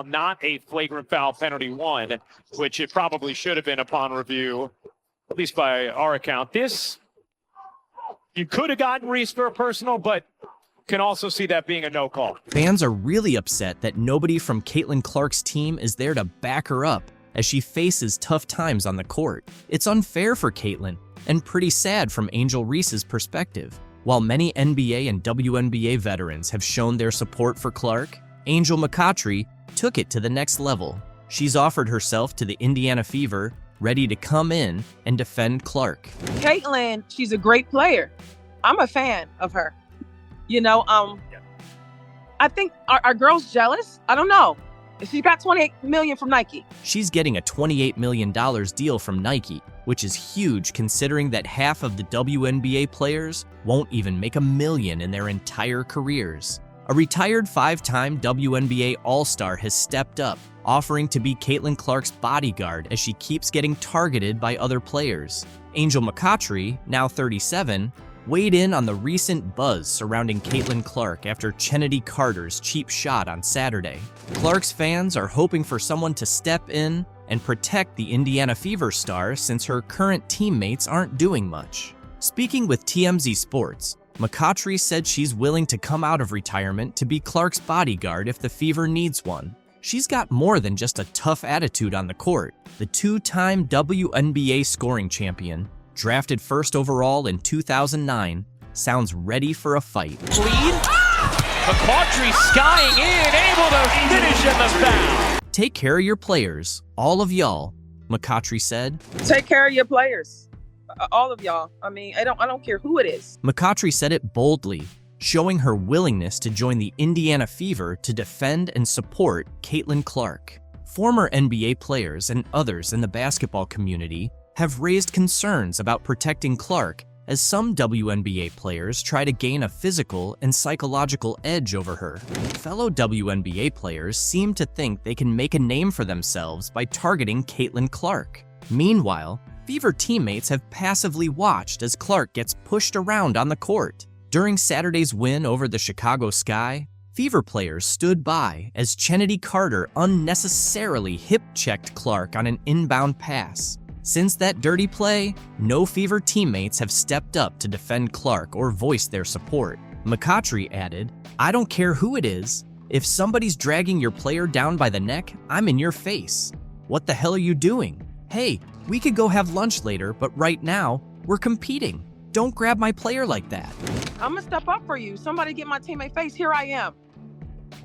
not a flagrant foul penalty one, which it probably should have been upon review, at least by our account. This, you could have gotten Reese for a personal, but can also see that being a no call. Fans are really upset that nobody from Caitlin Clark's team is there to back her up as she faces tough times on the court. It's unfair for Caitlin and pretty sad from Angel Reese's perspective. While many NBA and WNBA veterans have shown their support for Clark, Angel McCoughtry took it to the next level. She's offered herself to the Indiana Fever, ready to come in and defend Clark. Caitlin, she's a great player. I'm a fan of her. You know, I think, are girls jealous? I don't know. She got $28 million from Nike. She's getting a $28 million deal from Nike, which is huge considering that half of the WNBA players won't even make $1 million in their entire careers. A retired 5-time WNBA All-Star has stepped up, offering to be Caitlin Clark's bodyguard as she keeps getting targeted by other players. Angel McCoughtry, now 37, weighed in on the recent buzz surrounding Caitlin Clark after Chennedy Carter's cheap shot on Saturday. Clark's fans are hoping for someone to step in and protect the Indiana Fever star since her current teammates aren't doing much. Speaking with TMZ Sports, McCoughtry said she's willing to come out of retirement to be Clark's bodyguard if the Fever needs one. She's got more than just a tough attitude on the court. The 2-time WNBA scoring champion, drafted first overall in 2009, sounds ready for a fight. Lead. McCoughtry skying in, able to finish in the foul. Take care of your players, all of y'all, McCoughtry said. Take care of your players, all of y'all. I mean, I don't care who it is. McCoughtry said it boldly, showing her willingness to join the Indiana Fever to defend and support Caitlin Clark. Former NBA players and others in the basketball community have raised concerns about protecting Clark as some WNBA players try to gain a physical and psychological edge over her. Fellow WNBA players seem to think they can make a name for themselves by targeting Caitlin Clark. Meanwhile, Fever teammates have passively watched as Clark gets pushed around on the court. During Saturday's win over the Chicago Sky, Fever players stood by as Chennedy Carter unnecessarily hip-checked Clark on an inbound pass. Since that dirty play, no Fever teammates have stepped up to defend Clark or voice their support. McCoughtry added, "I don't care who it is. If somebody's dragging your player down by the neck, I'm in your face. What the hell are you doing? Hey, we could go have lunch later, but right now, we're competing. Don't grab my player like that." I'm gonna step up for you. Somebody get my teammate face. Here I am.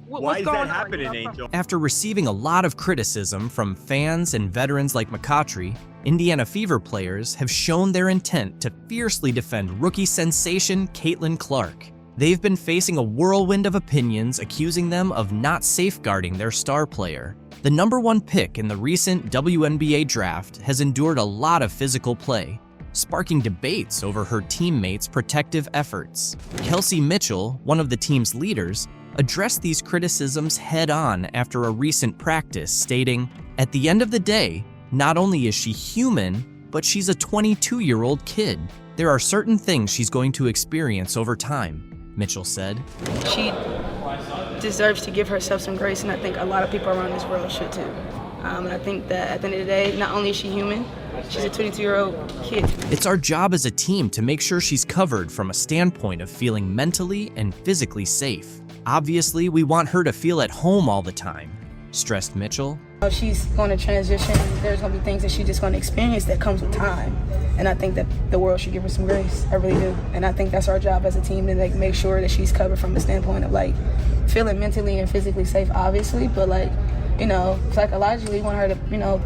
Why is that happening, Angel? After receiving a lot of criticism from fans and veterans like McCoughtry, Indiana Fever players have shown their intent to fiercely defend rookie sensation Caitlin Clark. They've been facing a whirlwind of opinions accusing them of not safeguarding their star player. The #1 pick in the recent WNBA draft has endured a lot of physical play, sparking debates over her teammates' protective efforts. Kelsey Mitchell, one of the team's leaders, addressed these criticisms head-on after a recent practice, stating, "At the end of the day, not only is she human, but she's a 22-year-old kid. There are certain things she's going to experience over time," Mitchell said. She deserves to give herself some grace, and I think a lot of people around this world should too. And I think that at the end of the day, not only is she human, she's a 22-year-old kid. It's our job as a team to make sure she's covered from a standpoint of feeling mentally and physically safe. Obviously, we want her to feel at home all the time, stressed Mitchell. She's going to transition. There's going to be things that she's just going to experience that comes with time. And I think that the world should give her some grace. I really do. And I think that's our job as a team to make sure that she's covered from the standpoint of feeling mentally and physically safe, obviously. But psychologically, we want her to,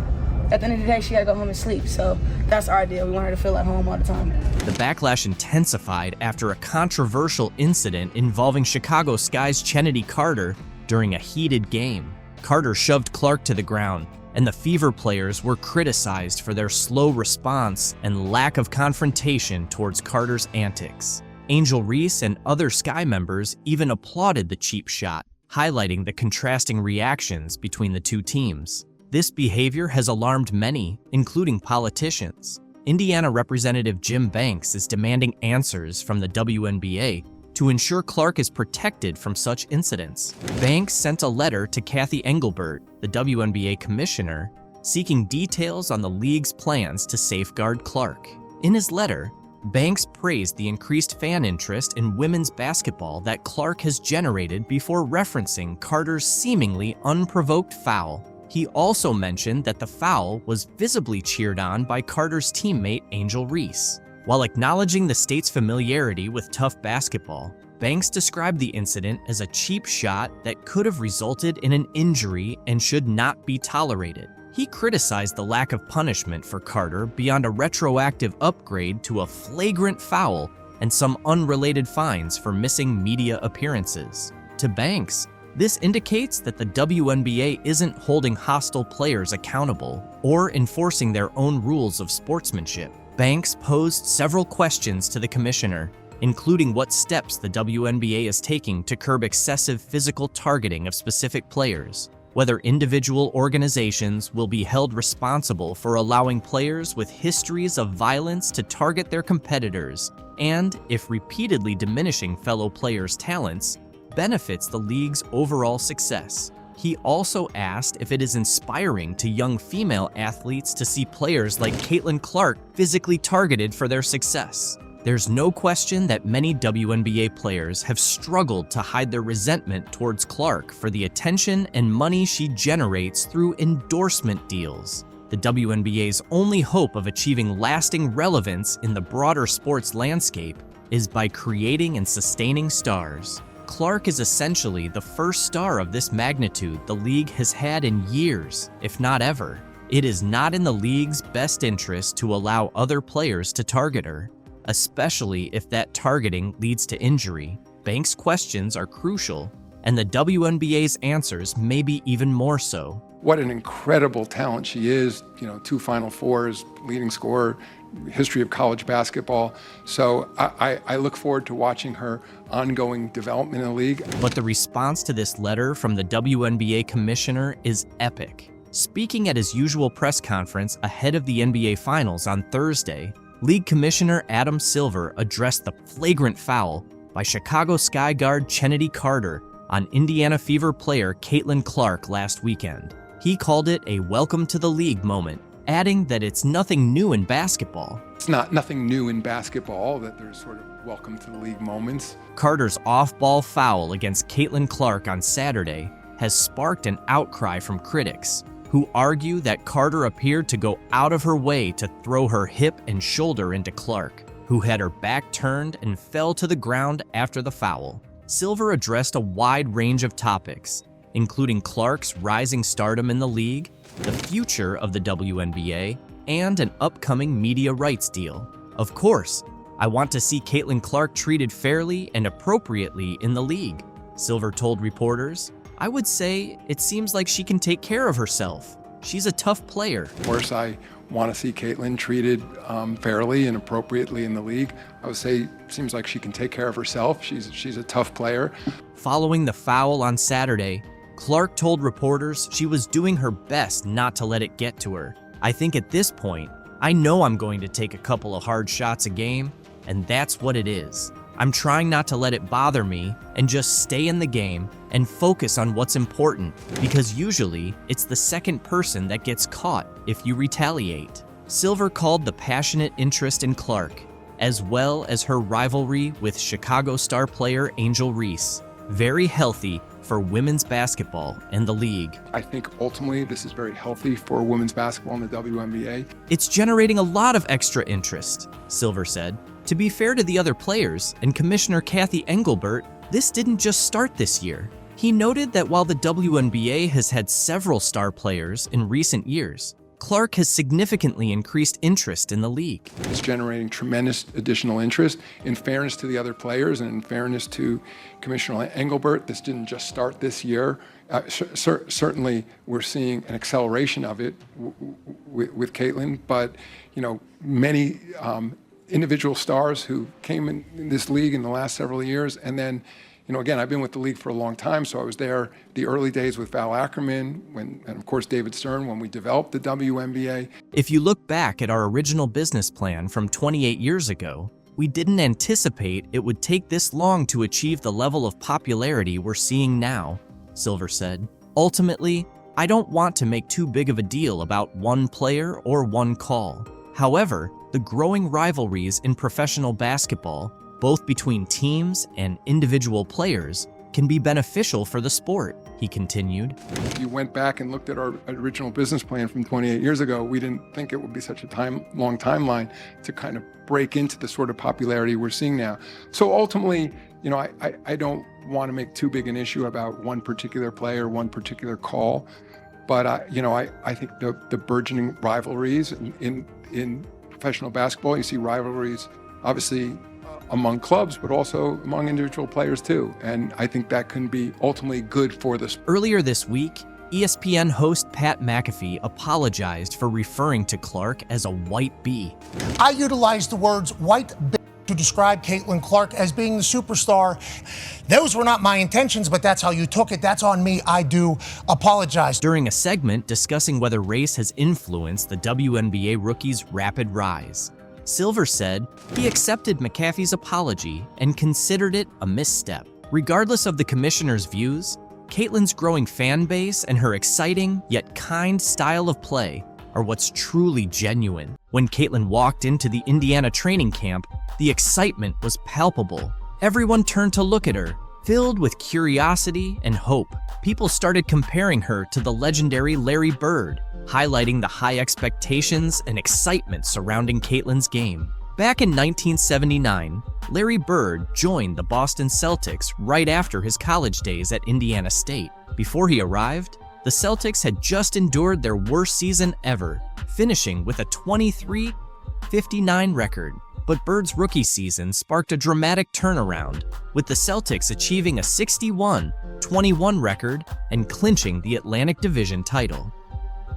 at the end of the day, she got to go home and sleep. So that's our deal. We want her to feel at home all the time. The backlash intensified after a controversial incident involving Chicago Sky's Chennedy Carter during a heated game. Carter shoved Clark to the ground, and the Fever players were criticized for their slow response and lack of confrontation towards Carter's antics. Angel Reese and other Sky members even applauded the cheap shot, highlighting the contrasting reactions between the two teams. This behavior has alarmed many, including politicians. Indiana Representative Jim Banks is demanding answers from the WNBA, to ensure Clark is protected from such incidents. Banks sent a letter to Kathy Engelbert, the WNBA commissioner, seeking details on the league's plans to safeguard Clark. In his letter, Banks praised the increased fan interest in women's basketball that Clark has generated before referencing Carter's seemingly unprovoked foul. He also mentioned that the foul was visibly cheered on by Carter's teammate Angel Reese. While acknowledging the state's familiarity with tough basketball, Banks described the incident as a cheap shot that could have resulted in an injury and should not be tolerated. He criticized the lack of punishment for Carter beyond a retroactive upgrade to a flagrant foul and some unrelated fines for missing media appearances. To Banks, this indicates that the WNBA isn't holding hostile players accountable or enforcing their own rules of sportsmanship. Banks posed several questions to the commissioner, including what steps the WNBA is taking to curb excessive physical targeting of specific players, whether individual organizations will be held responsible for allowing players with histories of violence to target their competitors, and if repeatedly diminishing fellow players' talents benefits the league's overall success. He also asked if it is inspiring to young female athletes to see players like Caitlin Clark physically targeted for their success. There's no question that many WNBA players have struggled to hide their resentment towards Clark for the attention and money she generates through endorsement deals. The WNBA's only hope of achieving lasting relevance in the broader sports landscape is by creating and sustaining stars. Clark is essentially the first star of this magnitude the league has had in years, if not ever. It is not in the league's best interest to allow other players to target her, especially if that targeting leads to injury. Banks' questions are crucial, and the WNBA's answers may be even more so. What an incredible talent she is, 2 Final Fours, leading scorer, history of college basketball. So I look forward to watching her ongoing development in the league. But the response to this letter from the WNBA commissioner is epic. Speaking at his usual press conference ahead of the NBA Finals on Thursday, League Commissioner Adam Silver addressed the flagrant foul by Chicago Sky guard Chennedy Carter on Indiana Fever player Caitlin Clark last weekend. He called it a welcome to the league moment, adding that it's nothing new in basketball. It's nothing new in basketball that there's sort of welcome to the league moments. Carter's off-ball foul against Caitlin Clark on Saturday has sparked an outcry from critics, who argue that Carter appeared to go out of her way to throw her hip and shoulder into Clark, who had her back turned and fell to the ground after the foul. Silver addressed a wide range of topics, including Clark's rising stardom in the league, the future of the WNBA, and an upcoming media rights deal. Of course, I want to see Caitlin Clark treated fairly and appropriately in the league, Silver told reporters. I would say it seems like she can take care of herself. She's a tough player. Of course, I want to see Caitlin treated fairly and appropriately in the league. I would say it seems like she can take care of herself. She's a tough player. Following the foul on Saturday, Clark told reporters she was doing her best not to let it get to her. I think at this point, I know I'm going to take a couple of hard shots a game, and that's what it is. I'm trying not to let it bother me and just stay in the game and focus on what's important, because usually it's the second person that gets caught if you retaliate. Silver called the passionate interest in Clark, as well as her rivalry with Chicago star player Angel Reese, very healthy for women's basketball and the league. I think ultimately this is very healthy for women's basketball in the WNBA. It's generating a lot of extra interest, Silver said. To be fair to the other players and Commissioner Kathy Engelbert, this didn't just start this year. He noted that while the WNBA has had several star players in recent years, Clark has significantly increased interest in the league. It's generating tremendous additional interest. In fairness to the other players and in fairness to Commissioner Engelbert, this didn't just start this year. Certainly, we're seeing an acceleration of it with Caitlin, but many individual stars who came in this league in the last several years, and then again, I've been with the league for a long time, so I was there the early days with Val Ackerman, and of course David Stern, when we developed the WNBA. If you look back at our original business plan from 28 years ago, "We didn't anticipate it would take this long to achieve the level of popularity we're seeing now," Silver said. "Ultimately, I don't want to make too big of a deal about one player or one call. However, the growing rivalries in professional basketball, both between teams and individual players, can be beneficial for the sport," he continued. If you went back and looked at our original business plan from 28 years ago, we didn't think it would be such a long timeline to kind of break into the sort of popularity we're seeing now. So ultimately, I don't want to make too big an issue about one particular player, one particular call, but I think the burgeoning rivalries in professional basketball, you see rivalries obviously among clubs, but also among individual players too. And I think that can be ultimately good for the sport. Earlier this week, ESPN host Pat McAfee apologized for referring to Clark as a white bee. "I utilized the words white bee to describe Caitlin Clark as being the superstar. Those were not my intentions, but that's how you took it. That's on me. I do apologize." During a segment discussing whether race has influenced the WNBA rookie's rapid rise, Silver said he accepted McAfee's apology and considered it a misstep. Regardless of the commissioner's views, Caitlin's growing fan base and her exciting yet kind style of play are what's truly genuine. When Caitlin walked into the Indiana training camp, the excitement was palpable. Everyone turned to look at her, filled with curiosity and hope. People started comparing her to the legendary Larry Bird, highlighting the high expectations and excitement surrounding Caitlin's game. Back in 1979, Larry Bird joined the Boston Celtics right after his college days at Indiana State. Before he arrived, the Celtics had just endured their worst season ever, finishing with a 23-59 record. But Bird's rookie season sparked a dramatic turnaround, with the Celtics achieving a 61-21 record and clinching the Atlantic Division title.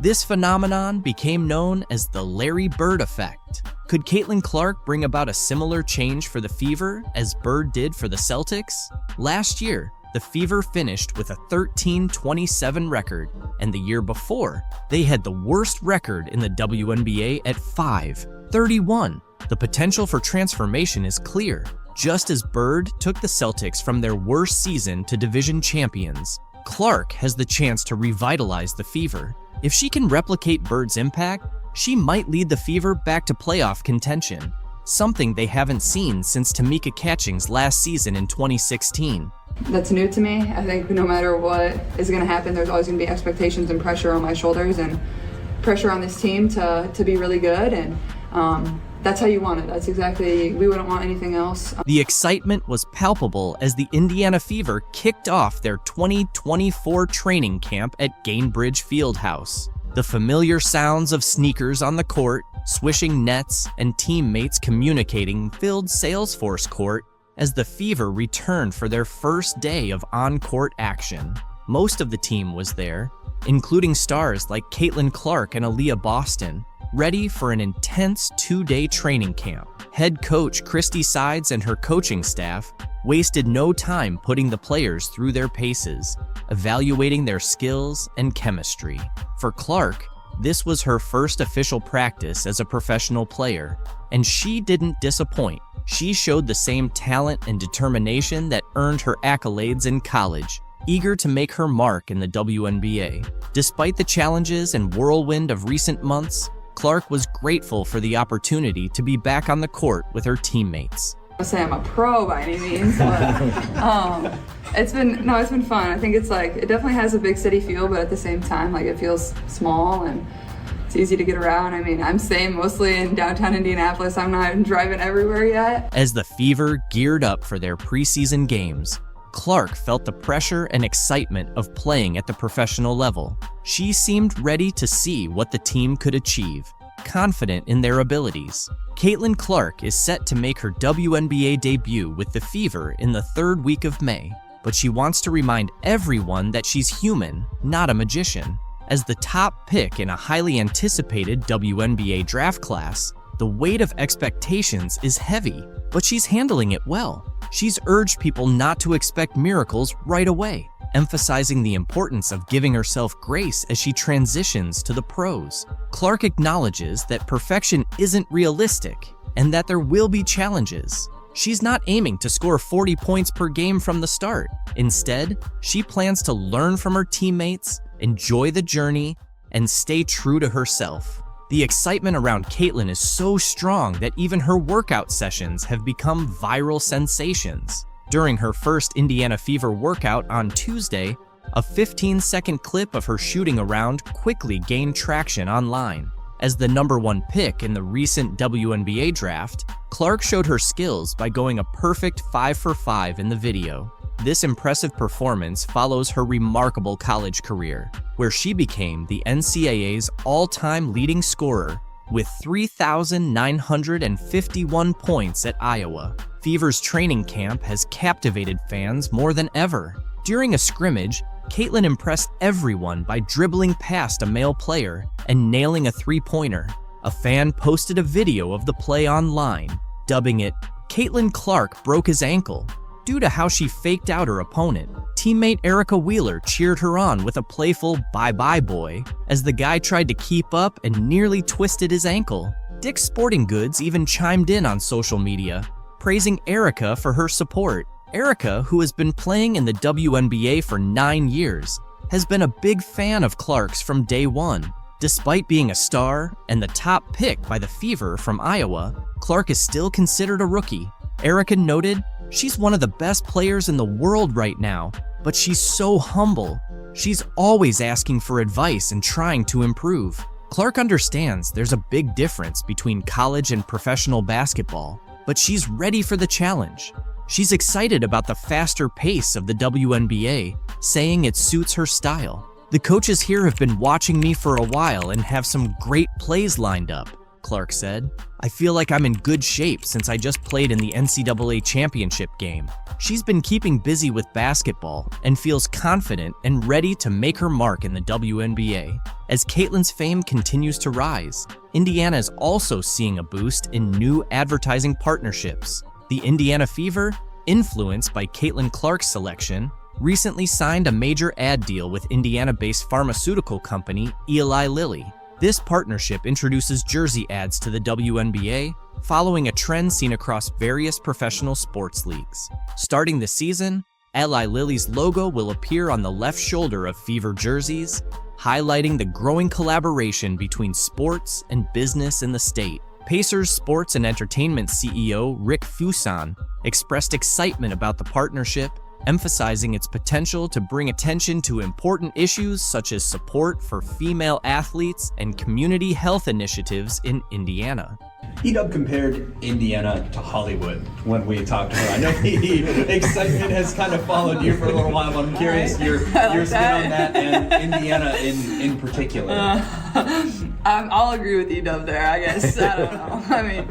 This phenomenon became known as the Larry Bird effect. Could Caitlin Clark bring about a similar change for the Fever as Bird did for the Celtics? Last year, the Fever finished with a 13-27 record, and the year before, they had the worst record in the WNBA at 5-31. The potential for transformation is clear. Just as Bird took the Celtics from their worst season to division champions, Clark has the chance to revitalize the Fever. If she can replicate Bird's impact, she might lead the Fever back to playoff contention, something they haven't seen since Tamika Catching's last season in 2016. That's new to me. I think no matter what is going to happen, there's always going to be expectations and pressure on my shoulders and pressure on this team to be really good, and that's how you want it. That's exactly, we wouldn't want anything else. The excitement was palpable as the Indiana Fever kicked off their 2024 training camp at Gainbridge Fieldhouse. The familiar sounds of sneakers on the court, swishing nets, and teammates communicating filled Salesforce Court as the Fever returned for their first day of on-court action. Most of the team was there, including stars like Caitlin Clark and Aaliyah Boston, ready for an intense 2-day training camp. Head coach Christy Sides and her coaching staff wasted no time putting the players through their paces, evaluating their skills and chemistry. For Clark, this was her first official practice as a professional player, and she didn't disappoint. She showed the same talent and determination that earned her accolades in college, eager to make her mark in the WNBA. Despite the challenges and whirlwind of recent months, Clark was grateful for the opportunity to be back on the court with her teammates. I say I'm a pro by any means, but it's been fun. I think it definitely has a big city feel, but at the same time, it feels small and it's easy to get around. I mean, I'm staying mostly in downtown Indianapolis. I'm not driving everywhere yet. As the Fever geared up for their preseason games, Clark felt the pressure and excitement of playing at the professional level. She seemed ready to see what the team could achieve, confident in their abilities. Caitlin Clark is set to make her WNBA debut with the Fever in the 3rd week of May, but she wants to remind everyone that she's human, not a magician. As the top pick in a highly anticipated WNBA draft class, the weight of expectations is heavy, but she's handling it well. She's urged people not to expect miracles right away, emphasizing the importance of giving herself grace as she transitions to the pros. Clark acknowledges that perfection isn't realistic and that there will be challenges. She's not aiming to score 40 points per game from the start. Instead, she plans to learn from her teammates, enjoy the journey, and stay true to herself. The excitement around Caitlin is so strong that even her workout sessions have become viral sensations. During her first Indiana Fever workout on Tuesday, a 15-second clip of her shooting around quickly gained traction online. As the #1 pick in the recent WNBA draft, Clark showed her skills by going a perfect 5 for 5 in the video. This impressive performance follows her remarkable college career, where she became the NCAA's all-time leading scorer with 3,951 points at Iowa. Fever's training camp has captivated fans more than ever. During a scrimmage, Caitlin impressed everyone by dribbling past a male player and nailing a three-pointer. A fan posted a video of the play online, dubbing it, "Caitlin Clark broke his ankle." Due to how she faked out her opponent, teammate Erica Wheeler cheered her on with a playful "bye-bye boy" as the guy tried to keep up and nearly twisted his ankle. Dick's Sporting Goods even chimed in on social media, praising Erica for her support. Erica, who has been playing in the WNBA for 9 years, has been a big fan of Clark's from day one. Despite being a star and the top pick by the Fever from Iowa, Clark is still considered a rookie. Erica noted, "She's one of the best players in the world right now, but she's so humble. She's always asking for advice and trying to improve." Clark understands there's a big difference between college and professional basketball, but she's ready for the challenge. She's excited about the faster pace of the WNBA, saying it suits her style. "The coaches here have been watching me for a while and have some great plays lined up," Clark said. "I feel like I'm in good shape since I just played in the NCAA championship game." She's been keeping busy with basketball and feels confident and ready to make her mark in the WNBA. As Caitlin's fame continues to rise, Indiana is also seeing a boost in new advertising partnerships. The Indiana Fever, influenced by Caitlin Clark's selection, recently signed a major ad deal with Indiana-based pharmaceutical company Eli Lilly. This partnership introduces jersey ads to the WNBA, following a trend seen across various professional sports leagues. Starting this season, Eli Lilly's logo will appear on the left shoulder of Fever jerseys, highlighting the growing collaboration between sports and business in the state. Pacers Sports and Entertainment CEO Rick Fuson expressed excitement about the partnership, emphasizing its potential to bring attention to important issues such as support for female athletes and community health initiatives in Indiana. Edub compared Indiana to Hollywood when we talked to her. I know excitement has kind of followed you for a little while, but I'm curious your spin on that and Indiana in particular. I'll agree with Edub there, I guess. I don't know.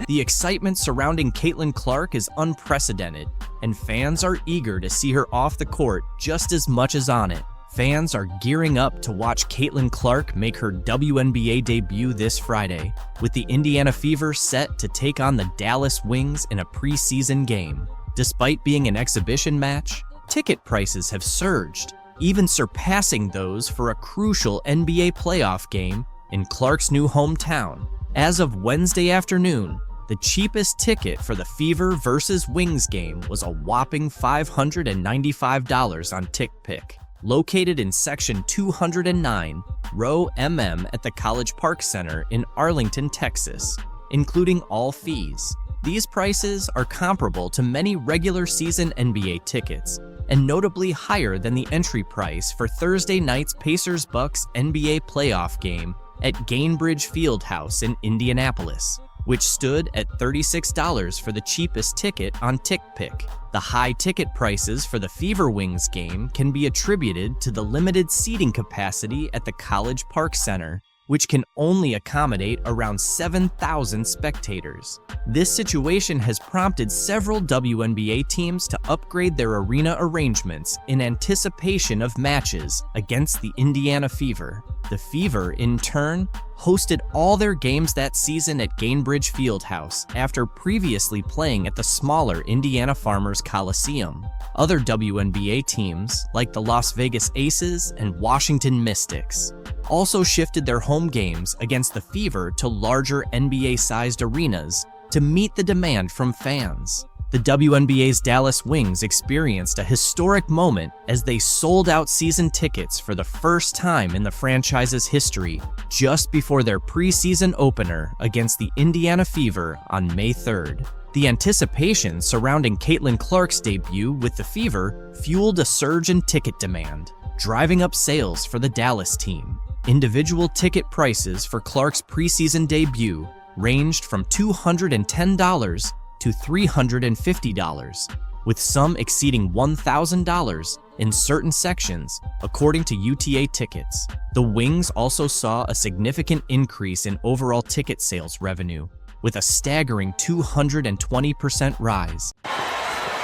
The excitement surrounding Caitlin Clark is unprecedented, and fans are eager to see her off the court just as much as on it. Fans are gearing up to watch Caitlin Clark make her WNBA debut this Friday, with the Indiana Fever set to take on the Dallas Wings in a preseason game. Despite being an exhibition match, ticket prices have surged, even surpassing those for a crucial NBA playoff game in Clark's new hometown. As of Wednesday afternoon, the cheapest ticket for the Fever vs. Wings game was a whopping $595 on TickPick. Located in Section 209, Row MM at the College Park Center in Arlington, Texas, including all fees. These prices are comparable to many regular season NBA tickets, and notably higher than the entry price for Thursday night's Pacers-Bucks NBA playoff game at Gainbridge Fieldhouse in Indianapolis, which stood at $36 for the cheapest ticket on TickPick. The high ticket prices for the Fever Wings game can be attributed to the limited seating capacity at the College Park Center, which can only accommodate around 7,000 spectators. This situation has prompted several WNBA teams to upgrade their arena arrangements in anticipation of matches against the Indiana Fever. The Fever, in turn, hosted all their games that season at Gainbridge Fieldhouse after previously playing at the smaller Indiana Farmers Coliseum. Other WNBA teams, like the Las Vegas Aces and Washington Mystics, also shifted their home games against the Fever to larger NBA-sized arenas to meet the demand from fans. The WNBA's Dallas Wings experienced a historic moment as they sold out season tickets for the first time in the franchise's history just before their preseason opener against the Indiana Fever on May 3rd. The anticipation surrounding Caitlin Clark's debut with the Fever fueled a surge in ticket demand, driving up sales for the Dallas team. Individual ticket prices for Clark's preseason debut ranged from $210 to $350, with some exceeding $1,000 in certain sections, according to UTA Tickets. The Wings also saw a significant increase in overall ticket sales revenue, with a staggering 220% rise.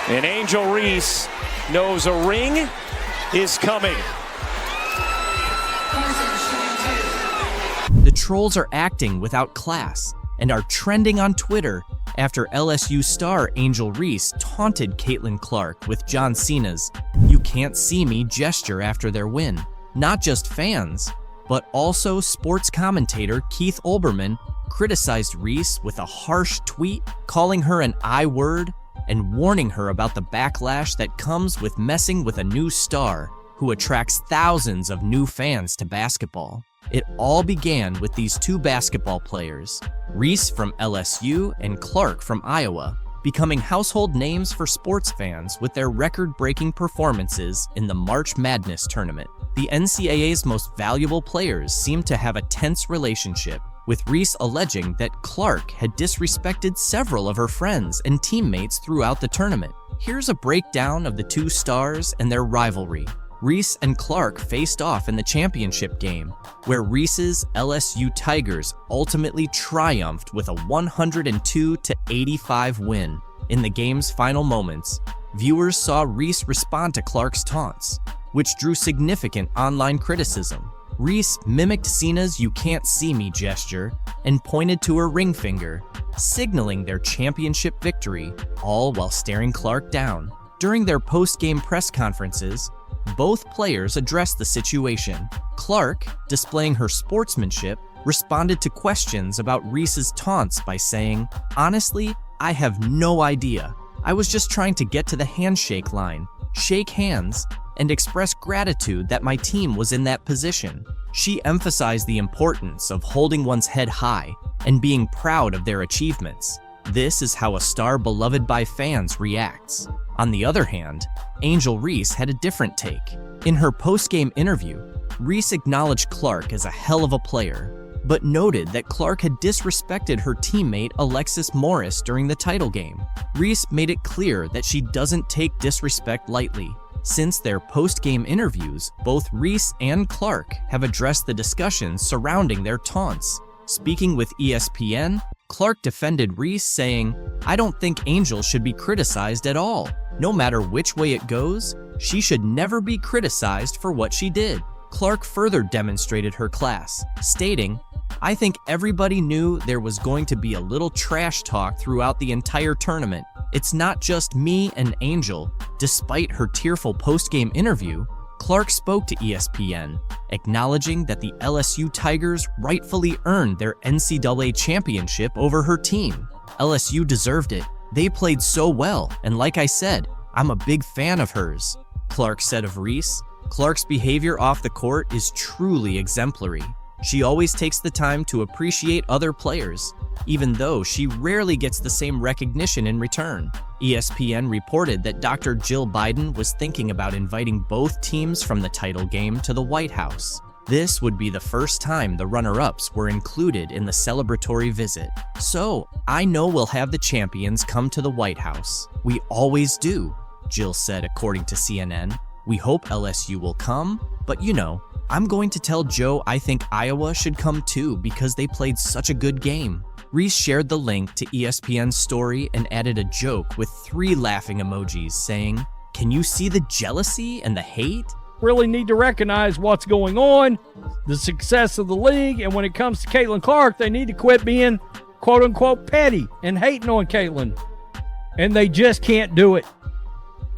And Angel Reese knows a ring is coming. The trolls are acting without class and are trending on Twitter after LSU star Angel Reese taunted Caitlin Clark with John Cena's "You can't see me" gesture after their win. Not just fans, but also sports commentator Keith Olbermann criticized Reese with a harsh tweet, calling her an I-word and warning her about the backlash that comes with messing with a new star who attracts thousands of new fans to basketball. It all began with these two basketball players, Reese from LSU and Clark from Iowa, becoming household names for sports fans with their record-breaking performances in the March Madness tournament. The NCAA's most valuable players seemed to have a tense relationship, with Reese alleging that Clark had disrespected several of her friends and teammates throughout the tournament. Here's a breakdown of the two stars and their rivalry. Reese and Clark faced off in the championship game, where Reese's LSU Tigers ultimately triumphed with a 102-85 win. In the game's final moments, viewers saw Reese respond to Clark's taunts, which drew significant online criticism. Reese mimicked Cena's "You can't see me" gesture and pointed to her ring finger, signaling their championship victory, all while staring Clark down. During their post-game press conferences, both players addressed the situation. Clark, displaying her sportsmanship, responded to questions about Reese's taunts by saying, "Honestly, I have no idea. I was just trying to get to the handshake line, shake hands, and express gratitude that my team was in that position." She emphasized the importance of holding one's head high and being proud of their achievements. This is how a star beloved by fans reacts. On the other hand, Angel Reese had a different take. In her post-game interview, Reese acknowledged Clark as a hell of a player, but noted that Clark had disrespected her teammate Alexis Morris during the title game. Reese made it clear that she doesn't take disrespect lightly. Since their post-game interviews, both Reese and Clark have addressed the discussions surrounding their taunts. Speaking with ESPN, Clark defended Reese, saying, "I don't think Angel should be criticized at all. No matter which way it goes, she should never be criticized for what she did." Clark further demonstrated her class, stating, "I think everybody knew there was going to be a little trash talk throughout the entire tournament. It's not just me and Angel." Despite her tearful post-game interview, Clark spoke to ESPN, acknowledging that the LSU Tigers rightfully earned their NCAA championship over her team. "LSU deserved it. They played so well, and like I said, I'm a big fan of hers," Clark said of Reese. Clark's behavior off the court is truly exemplary. She always takes the time to appreciate other players, even though she rarely gets the same recognition in return. ESPN reported that Dr. Jill Biden was thinking about inviting both teams from the title game to the White House. This would be the first time the runner-ups were included in the celebratory visit. "So, I know we'll have the champions come to the White House. We always do," Jill said, according to CNN. "We hope LSU will come, but you know, I'm going to tell Joe I think Iowa should come too because they played such a good game." Reese shared the link to ESPN's story and added a joke with 3 laughing emojis, saying, "Can you see the jealousy and the hate?" Really need to recognize what's going on, the success of the league, and when it comes to Caitlin Clark, they need to quit being quote-unquote petty and hating on Caitlin. And they just can't do it.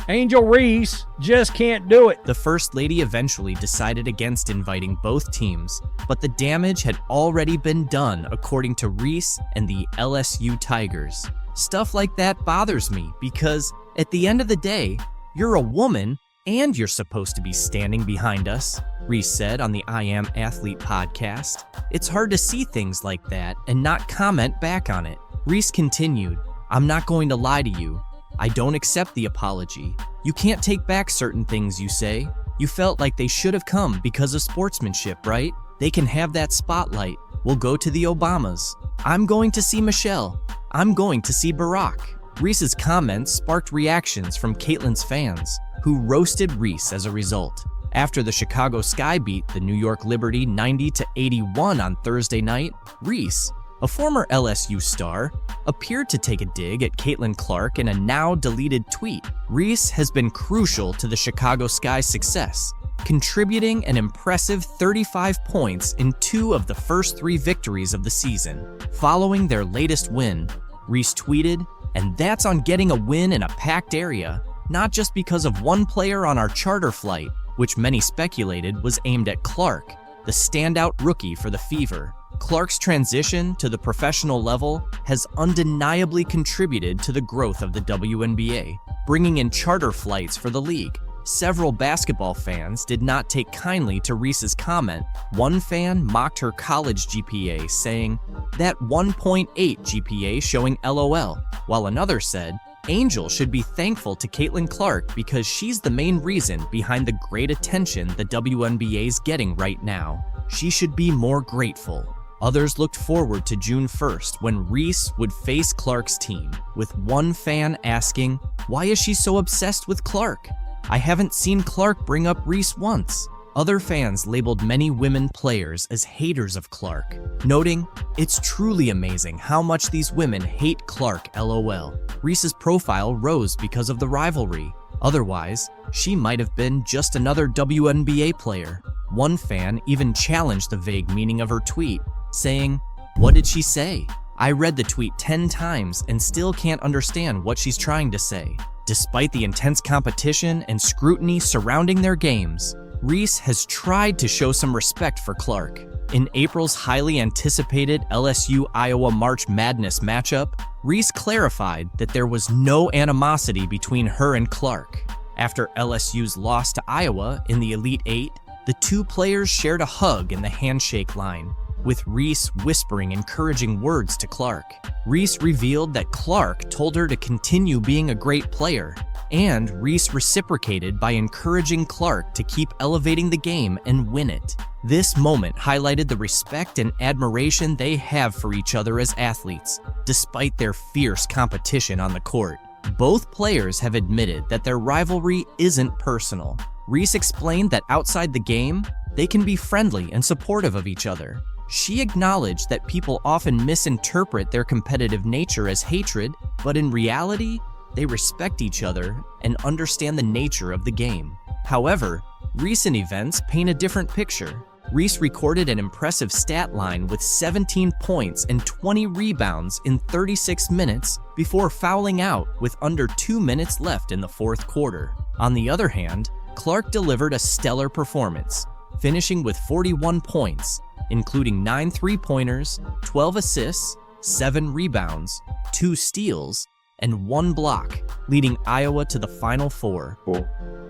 Angel Reese just can't do it. The First Lady eventually decided against inviting both teams, but the damage had already been done, according to Reese and the LSU Tigers. Stuff like that bothers me because, at the end of the day, you're a woman and you're supposed to be standing behind us, Reese said on the I Am Athlete podcast. It's hard to see things like that and not comment back on it. Reese continued, "I'm not going to lie to you. I don't accept the apology. You can't take back certain things you say. You felt like they should have come because of sportsmanship, right? They can have that spotlight. We'll go to the Obamas. I'm going to see Michelle. I'm going to see Barack." Reese's comments sparked reactions from Caitlin's fans, who roasted Reese as a result. After the Chicago Sky beat the New York Liberty 90-81 on Thursday night, Reese, a former LSU star, appeared to take a dig at Caitlin Clark in a now-deleted tweet. Reese has been crucial to the Chicago Sky's success, contributing an impressive 35 points in 2 of the first 3 victories of the season. Following their latest win, Reese tweeted, "And that's on getting a win in a packed area, not just because of one player on our charter flight," which many speculated was aimed at Clark, the standout rookie for the Fever. Clark's transition to the professional level has undeniably contributed to the growth of the WNBA, bringing in charter flights for the league. Several basketball fans did not take kindly to Reese's comment. One fan mocked her college GPA, saying, "That 1.8 GPA showing LOL," while another said, "Angel should be thankful to Caitlin Clark because she's the main reason behind the great attention the WNBA's getting right now. She should be more grateful." Others looked forward to June 1st when Reese would face Clark's team, with one fan asking, "Why is she so obsessed with Clark? I haven't seen Clark bring up Reese once." Other fans labeled many women players as haters of Clark, noting, "It's truly amazing how much these women hate Clark, LOL." Reese's profile rose because of the rivalry. Otherwise, she might have been just another WNBA player. One fan even challenged the vague meaning of her tweet, saying, "What did she say? I read the tweet 10 times and still can't understand what she's trying to say." Despite the intense competition and scrutiny surrounding their games, Reese has tried to show some respect for Clark. In April's highly anticipated LSU-Iowa March Madness matchup, Reese clarified that there was no animosity between her and Clark. After LSU's loss to Iowa in the Elite Eight, the 2 players shared a hug in the handshake line, with Reese whispering encouraging words to Clark. Reese revealed that Clark told her to continue being a great player, and Reese reciprocated by encouraging Clark to keep elevating the game and win it. This moment highlighted the respect and admiration they have for each other as athletes, despite their fierce competition on the court. Both players have admitted that their rivalry isn't personal. Reese explained that outside the game, they can be friendly and supportive of each other. She acknowledged that people often misinterpret their competitive nature as hatred, but in reality, they respect each other and understand the nature of the game. However, recent events paint a different picture. Reese recorded an impressive stat line with 17 points and 20 rebounds in 36 minutes before fouling out with under 2 minutes left in the 4th quarter. On the other hand, Clark delivered a stellar performance, finishing with 41 points, including 9 3-pointers, 12 assists, 7 rebounds, 2 steals, and 1 block, leading Iowa to the Final Four.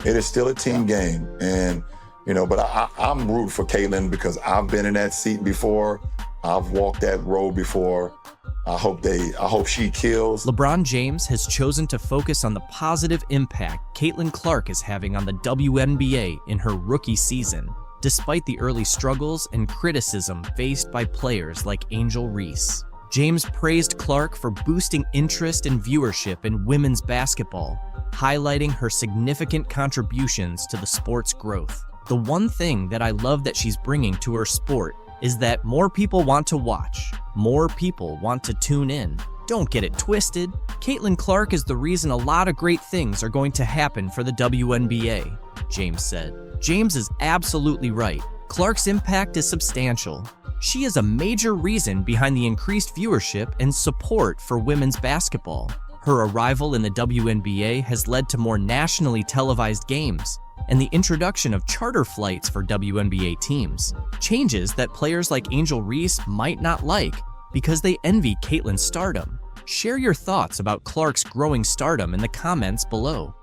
It is still a team game, and but I'm rooting for Caitlin because I've been in that seat before. I've walked that road before. I hope she kills. LeBron James has chosen to focus on the positive impact Caitlin Clark is having on the WNBA in her rookie season, despite the early struggles and criticism faced by players like Angel Reese. James praised Clark for boosting interest and viewership in women's basketball, highlighting her significant contributions to the sport's growth. "The one thing that I love that she's bringing to her sport is that more people want to watch, more people want to tune in. Don't get it twisted. Caitlin Clark is the reason a lot of great things are going to happen for the WNBA," James said. James is absolutely right. Clark's impact is substantial. She is a major reason behind the increased viewership and support for women's basketball. Her arrival in the WNBA has led to more nationally televised games and the introduction of charter flights for WNBA teams, changes that players like Angel Reese might not like because they envy Caitlyn's stardom. Share your thoughts about Clark's growing stardom in the comments below.